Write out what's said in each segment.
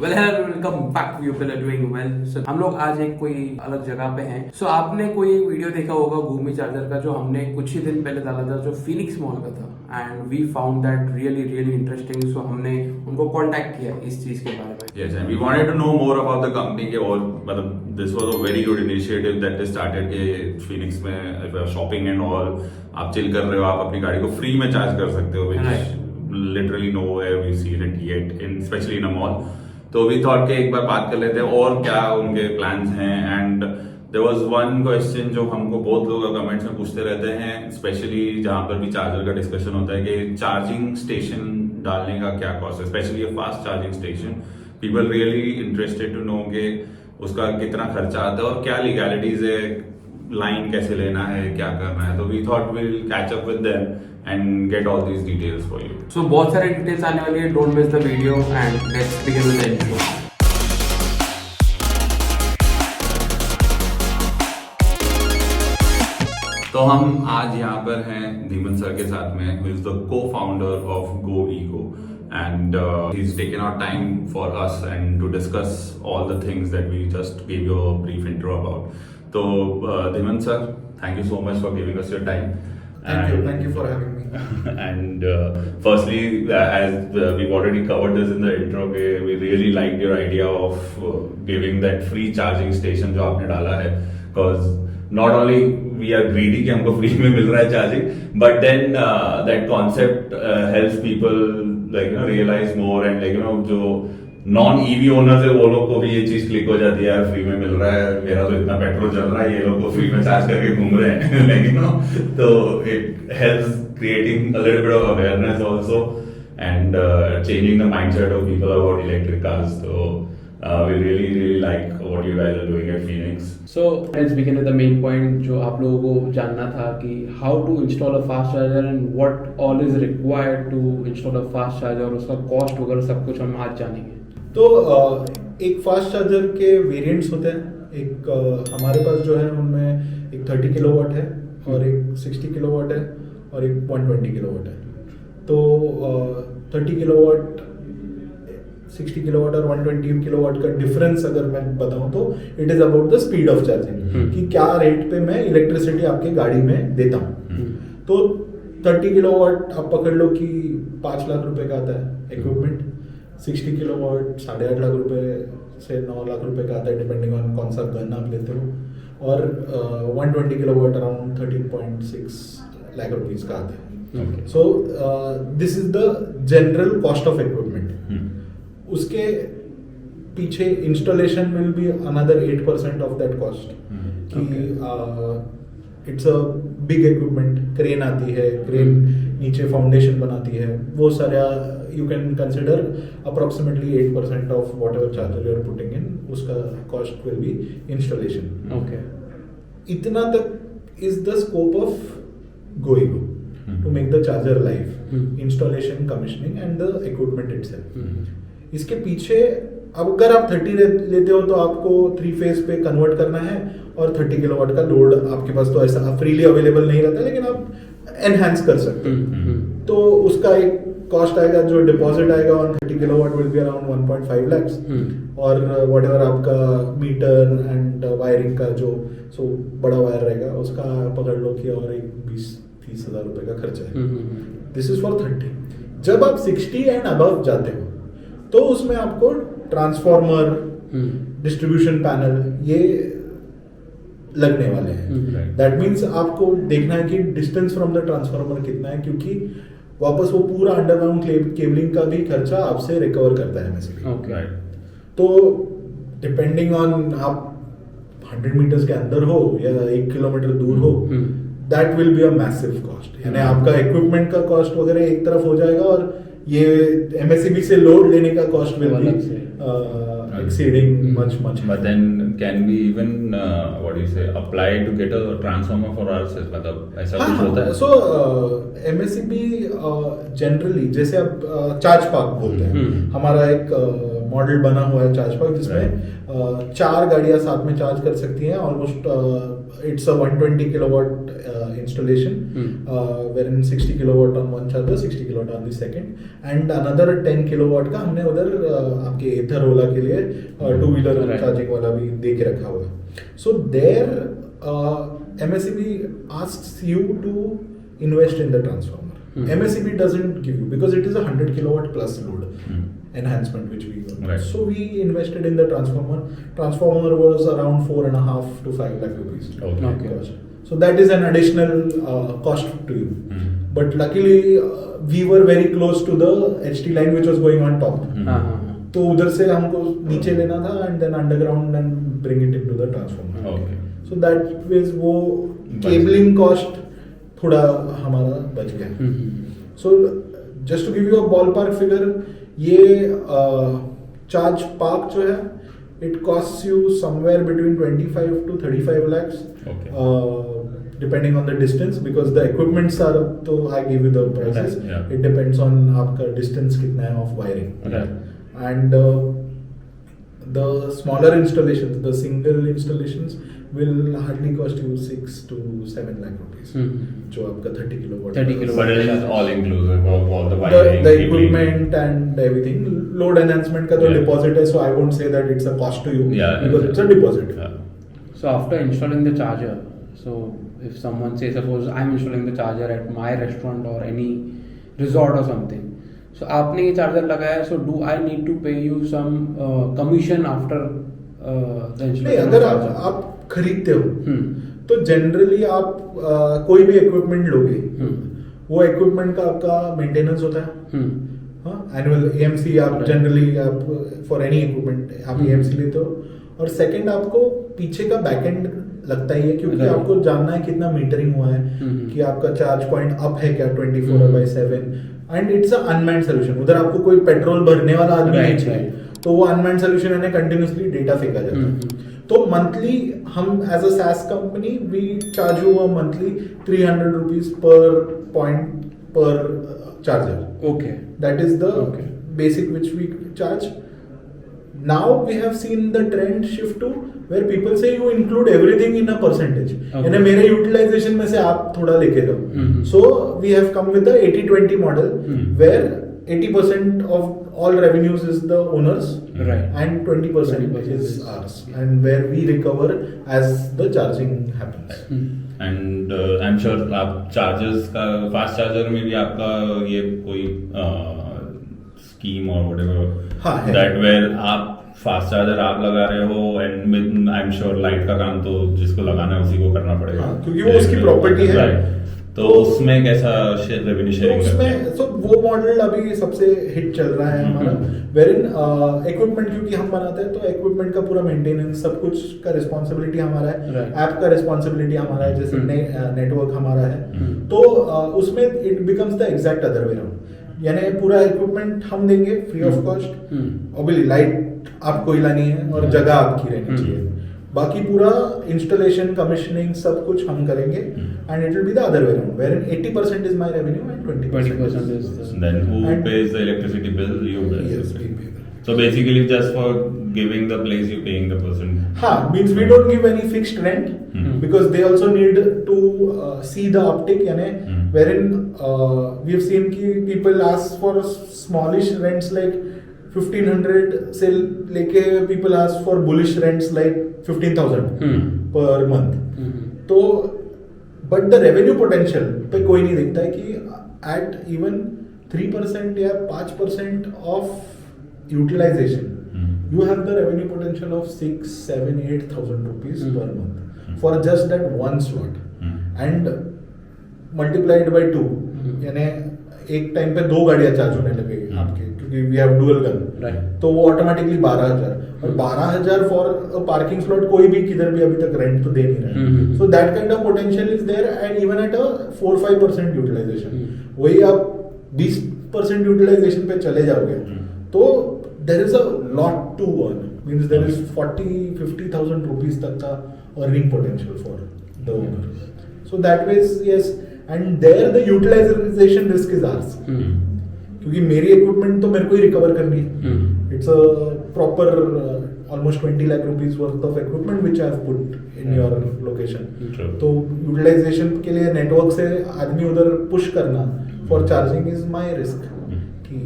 Welcome back, you people are doing well. So हम लोग आज एक कोई अलग जगह पे हैं। सो आपने कोई वीडियो देखा होगा गूमी चार्जर का, जो हमने कुछ ही दिन पहले डाला था, जो फिनिक्स मॉल का था, and we found that really interesting. So हमने उनको कांटेक्ट किया इस चीज के बारे में। Yes, and we wanted to know more about the company के और मतलब this was a very good initiative that they started के Phoenix में if you're shopping and all, आप चिल कर रहे हो, आप अपनी गाड़ी को फ्री में चार्ज कर सकते हो, which literally nowhere we've seen it yet, especially in a mall. तो we thought कि एक बार बात कर लेते हैं और क्या उनके plans हैं। and there was one question जो हमको बहुत लोग कमेंट्स में पूछते रहते हैं, स्पेशली जहाँ पर भी चार्जर का डिस्कशन होता है कि चार्जिंग स्टेशन डालने का क्या कॉस्ट है, specially fast charging station. People really interested to know कि उसका कितना खर्चा आता है और क्या लीगैलिटीज है, लाइन कैसे लेना है, क्या करना है। तो we thought will catch up with them and get all these details for you. So बहुत सारे डिटेल्स आने वाली है, don't miss the video and let's begin with the intro. तो हम आज यहाँ पर हैं धीमन सर के साथ में, who is the co-founder of GoEgo, and he's taken our time for us and to discuss all the things that we just gave you a brief intro about. So Dhiman sir, thank you so much for giving us your time. Thank you for having me. And firstly, as we've already covered this in the intro, we really liked your idea of giving that free charging station जो आपने डाला है, because not only we are greedy कि हमको free में मिल रहा है charging, but then that concept helps people like realize more and like जो नॉन ईवी ओनर्स है वो लोग को भी ये चीज क्लिक हो जाती है, यार फ्री में मिल रहा है, मेरा तो इतना पेट्रोल चल रहा है, ये लोग को फ्री में चार्ज करके घूम रहे हैं like तो it helps creating a little bit of awareness also and changing the mindset of people about electric cars. So we really like what you guys are doing at Phoenix. So let's begin with the main point जो आप लोगों को जानना था कि how to install a fast charger and what all is required to install a fast charger और उसका cost वगैरह सब कुछ हम आज जानेंगे। तो एक फास्ट चार्जर के वेरिएंट्स होते हैं। एक हमारे पास जो है उनमें एक 30 किलोवाट है और एक 60 किलोवाट है और एक 120 किलोवाट है। तो 30 किलोवाट 60 किलोवाट और 120 किलोवाट का डिफरेंस अगर मैं बताऊं तो it is about the speed of charging, कि क्या रेट पे मैं इलेक्ट्रिसिटी आपके गाड़ी में देता हूं। तो 30 किलोवाट आप पकड़ लो कि 5 लाख रुपए का आता है इक्विपमेंट, 60 किलोवाट 8.5 लाख रुपए से 9 लाख रुपए का आता है डिपेंडिंग ऑन कौन सा गन आप लेते हो, और 120 किलोवाट अराउंड 13.6 लाख रुपीज का आता है। So this is the general cost of equipment. उसके पीछे installation will be another 8% of that cost, कि it's a big equipment, crane आती है, क्रेन नीचे फाउंडेशन बनाती है, वो सारा you can consider approximately 8% of whatever charger you are putting in, उसका cost will be installation. Okay, इतना तक is the scope of GoEgo to make the charger live, installation, commissioning and the equipment itself. इसके पीछे अब अगर आप 30 लेते हो तो आपको 3 फेज पे कन्वर्ट करना है, और 30 किलोवाट का लोड आपके पास तो ऐसा फ्रीली अवेलेबल नहीं रहता, लेकिन आप एनहांस कर सकते हो। तो उसका एक कॉस्ट आएगा, जो डिपॉजिट आएगा on 30 kilowatt will be around 1.5 lakhs, और व्हाटएवर आपका मीटर एंड वायरिंग का जो बड़ा वायर रहेगा उसका पकड़ लो कि और एक 20-30 हजार रुपए का खर्चा है। This is for 30। जब आप 60 एंड अबव जाते हो तो उसमें आपको ट्रांसफॉर्मर, डिस्ट्रीब्यूशन पैनल ये लगने वाले हैं। दैट मीन्स आपको देखना है कि डिस्टेंस फ्रॉम द ट्रांसफॉर्मर कितना है, क्योंकि वापस वो पूरा अंडरग्राउंड केबलिंग का भी खर्चा आपसे रिकवर करता है एमएससीबी। तो डिपेंडिंग ऑन आप 100 मीटर्स के अंदर हो या 1 किलोमीटर दूर हो, that will be a massive cost. यानी आपका इक्विपमेंट का कॉस्ट वगैरह एक तरफ हो जाएगा, और ये एमएससीबी से लोड लेने का cost will B exceeding much. But then can we even what do you say apply to get a transformer for ourselves? मतलब ऐसा कुछ होता है? So MSCB जनरली जैसे आप चार्ज पार्क बोलते हैं, हमारा एक मॉडल बना हुआ है चार्ज पार्क जिसमें 4 गाड़ियां साथ में चार्ज कर सकती हैं almost it's a 120 kilowatt installation wherein 60 kilowatt on one charger 60 kilowatt on the second and another 10 kilowatt का हमने उधर आपके एथर ओला के लिए 2-wheeler चार्जिंग वाला भी दे के रखा हुआ है so there MSEB asks you to invest in the transformer MSEB doesn't give you because it is a 100 kilowatt plus load enhancement which we got. Right. So we invested in the transformer was around 4.5 to 5 lakh rupees Okay. So that is an additional cost to you. But luckily we were very close to the HT line which was going on top. तो उधर से हमको नीचे लेना था and then underground and bring it into the transformer. Okay. So that was वो cabling cost थोड़ा हमारा बच गया. So just to give you a ballpark figure, ये चार्ज पार्क जो है it costs you somewhere between 25 to 35 lakhs depending on the distance because the equipments are तो I give you the prices it depends on आपका distance कितना है of wiring and the smaller installations the single installations will hardly cost you 6 to 7 lakh rupees जो आपका 30 kilowatt but it is all inclusive of all the wiring the equipment and everything load enhancement का तो deposit है so I won't say that it's a cost to you because it's a deposit so after installing the charger so if someone say suppose I'm installing the charger at my restaurant or any resort or something so आपने ये charger लगाया so do I need to pay you some commission after the installation नहीं अगर आप खरीदते हो तो generally आप कोई भी इक्विपमेंट लोगे वो इक्विपमेंट का आपका मेंटेनेंस होता है एनुअल एएमसी आप जनरली आप फॉर एनी इक्विपमेंट आप एएमसी लेते हो और सेकंड आपको पीछे का बैकएंड लगता ही है क्योंकि आपको जानना है कितना मीटरिंग हुआ है कि आपका चार्ज पॉइंट अप है क्या 24/7 and it's a unmanned solution उधर आपको कोई पेट्रोल भरने वाला आदमी नहीं चाहिए तो वो अनमैन्ड सोल्यूशन है कंटिन्यूअसली डेटा फेंका जाता है तो मंथली हम as a SaaS company we charge you a monthly 300 rupees per point per charger okay that is the basic which we charge now we have seen the trend shift to where people say you include everything in a percentage यानी मेरे utilization में से आप थोड़ा लेके जाओ so we have come with the 80-20 model where 80% of all revenues is the owners and 20% is ours and where we recover as the charging happens and I'm sure आप chargers का फास्ट चार्जर में भी आपका ये कोई scheme और whatever that where आप fast charger आप लगा रहे हो and I am sure light का काम तो जिसको लगाना है उसी को करना पड़ेगा क्योंकि वो उसकी प्रॉपर्टी है तो उसमें कैसा रेवेन्यू शेयरिंग उसमें तो वो मॉडल अभी सबसे हिट चल रहा है हमारा वेरिन इक्विपमेंट क्योंकि हम बनाते हैं तो इक्विपमेंट का पूरा मेंटेनेंस सब कुछ का रिस्पांसिबिलिटी हमारा है ऐप का रिस्पांसिबिलिटी हमारा है जैसे नेटवर्क हमारा है तो उसमें it becomes the exact other way round यानी पूरा इक्विपमेंट हम देंगे free of cost obviously light आपको ही लानी है और जगह आपकी रहनी चाहिए बाकी पूरा इंस्टॉलेशन कमिशनिंग सब कुछ हम करेंगे and it will be the other way around where 80% is my revenue and 20% is then who pays the electricity bill you pay yes we pay so basically just for giving the place you paying the person means we don't give any fixed rent because they also need to see the uptick यानी wherein we have seen कि people ask for smallish rents like 1500 से लेके people ask for bullish rents like 15,000 per month तो but the revenue potential पे कोई नहीं देखता है कि at even 3% या 5% of utilization you have the revenue potential of 6, 7, 8,000 rupees per month for just that one slot and multiplied by 2 यानी एक टाइम पे 2 गाड़ियां चार्ज होने लगेगी आपके क्योंकि वी हैव डुअल गन तो वो ऑटोमेटिकली 12,000 और 12,000 फॉर पार्किंग स्लॉट कोई भी किधर भी अभी तक रेंट तो दे नहीं रहा है so that kind of potential is there and even at a 4-5% utilisation वही आप 20% यूटिलाइजेशन पे चले जाओगे तो there is a lot to earn means there is 40-50,000 rupees तक का earning potential for the owner so that way yes and there the utilisation risk is ours क्योंकि मेरी इक्विपमेंट तो मेरे को ही रिकवर करनी है it's a proper almost 20 lakh rupees worth of equipment which I have put in your location. True. तो utilisation के लिए नेटवर्क से आदमी उधर पुश करना for charging is my risk, कि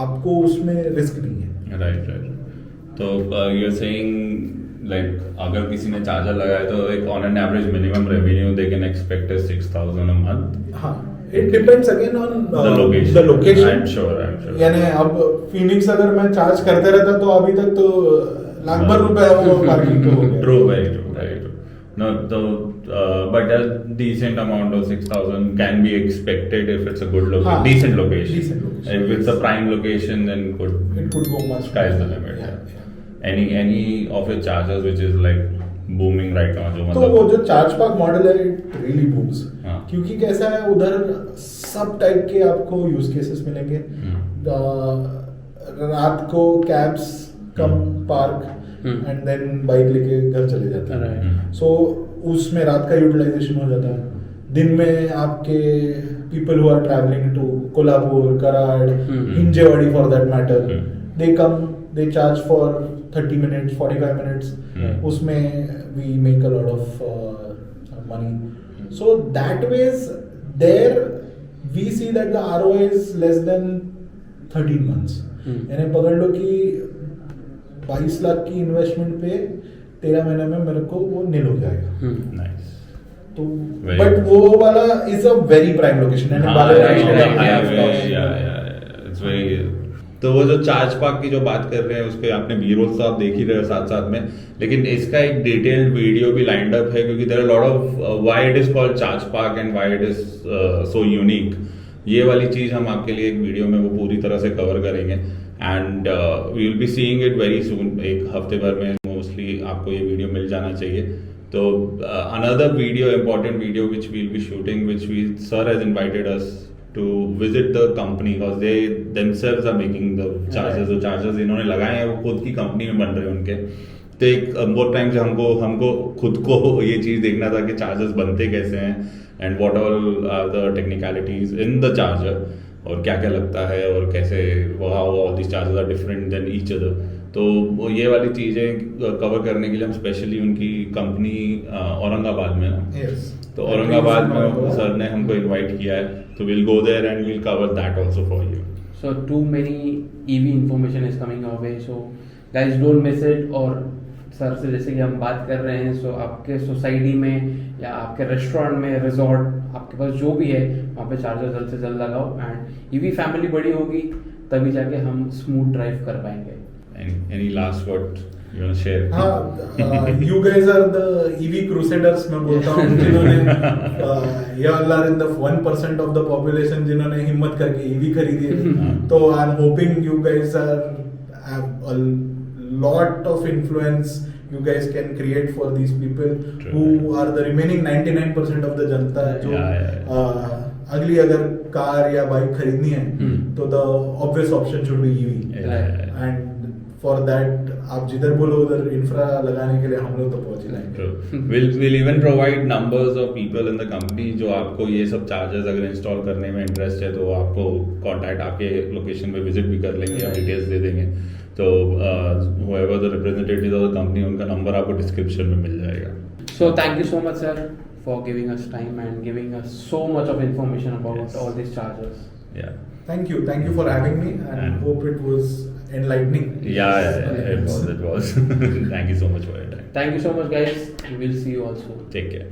आपको उसमें रिस्क नहीं है. राइट. तो यू आर सेइंग लाइक अगर किसी ने चार्जर लगाया तो एक on an average minimum revenue they can expect 6,000 a month. हाँ, it depends again on The location. the location. I'm sure. यानी अब फिनिक्स अगर मैं चार्ज करते रहता तो अभी तक तो लाख भर रुपए वो पार्किंग तो हो गया. True, very true. No, so but a decent amount of 6,000 can be expected if it's a good location, हाँ, decent location. decent location, If it's a yes. prime location, then It could go much. sky's the limit. Yeah, Yeah. yeah. Any of your chargers which is like booming right now, जो तो मतलब वो जो charge park model है it really बूम्स, हाँ. क्योंकि कैसा है उधर सब टाइप के आपको यूज केसेस मिलेंगे. रात को cabs come park and then bike लेके घर चले जाते हैं. सो उसमें रात का यूटिलाइजेशन हो जाता है. दिन में आपके people who are travelling to Kolhapur, Karad, Hinjewadi for that matter, they come, they charge for 30 minutes, 45 minutes. उसमें we make a lot of money. So that ways there we see that the ROI is less than 13 months. यानी पकड़ लो कि 22 लाख की investment पे 13 महीने में मेरे को वो नील हो जाएगा. nice. तो Very बट वो वाला is a very prime location. It's very. तो वो जो चार्ज पार्क की जो बात कर रहे हैं उस पे आपने बी-रोल तो आप देख ही रहे हो साथ साथ में, लेकिन इसका एक डिटेल्ड वीडियो भी लाइंड अप है क्योंकि there are lot of why it is called Charge Park and why it is so unique. ये वाली चीज हम आपके लिए एक वीडियो में वो पूरी तरह से कवर करेंगे and we will be seeing it very soon. एक हफ्ते भर में मोस्टली आपको ये वीडियो मिल जाना चाहिए. तो another video, important video which we'll be shooting, which sir has invited us to visit the company because they themselves are making the chargers. जो chargers इन्होंने लगाए हैं वो खुद की कंपनी में बन रहे हैं उनके. तो एक बहुत टाइम से हमको खुद को ये चीज़ देखना था कि चार्जर्स बनते कैसे हैं and what all are the technicalities in the charger और क्या क्या लगता है और कैसे how all this chargers are different than each other. तो ये वाली चीज़ें कवर करने के लिए हम स्पेशली उनकी कंपनी औरंगाबाद में ना, तो औरंगाबाद में सर ने हमको इनवाइट किया है. तो will go there and will cover that also for you. So too many EV information is coming our way, so guys don't miss it. और सर से जैसे कि हम बात कर रहे हैं, सो आपके सोसाइटी में या आपके रेस्टोरेंट में, रिजॉर्ट, आपके पास जो भी है वहाँ पे चार्जर जल्द से जल्द लगाओ एंड EV फैमिली बड़ी होगी तभी जाके हम स्मूथ ड्राइव कर पाएंगे. Any last word you want to share? हाँ, you guys are the EV crusaders मैं बोलता हूँ, जिन्होंने you all are in the 1% of the population जिन्होंने हिम्मत करके EV खरीदी है. तो I'm hoping you guys have a lot of influence you guys can create for these people. True. Who are the remaining 99% of the जनता जो अगली अगर car या बाइक खरीदनी है तो the obvious option should be EV. And for that आप जिधर बोलो उधर इंफ्रा लगाने के लिए हम लोग तो पहुंच ही जाएंगे. We'll even provide numbers of people in the company जो आपको ये सब चार्जर्स अगर इंस्टॉल करने में इंटरेस्ट है तो आपको कांटेक्ट आपके लोकेशन पे विजिट भी कर लेंगे या डिटेल्स दे देंगे. तो whoever the representative of the company उनका नंबर आपको डिस्क्रिप्शन में मिल जाएगा. So thank you so much sir for giving us time and giving us so much of information about all these chargers. Yeah. Thank you for having me and hope it was enlightening. Yeah, it was. Thank you so much for your time. Thank you so much guys. We'll see you also. Take care.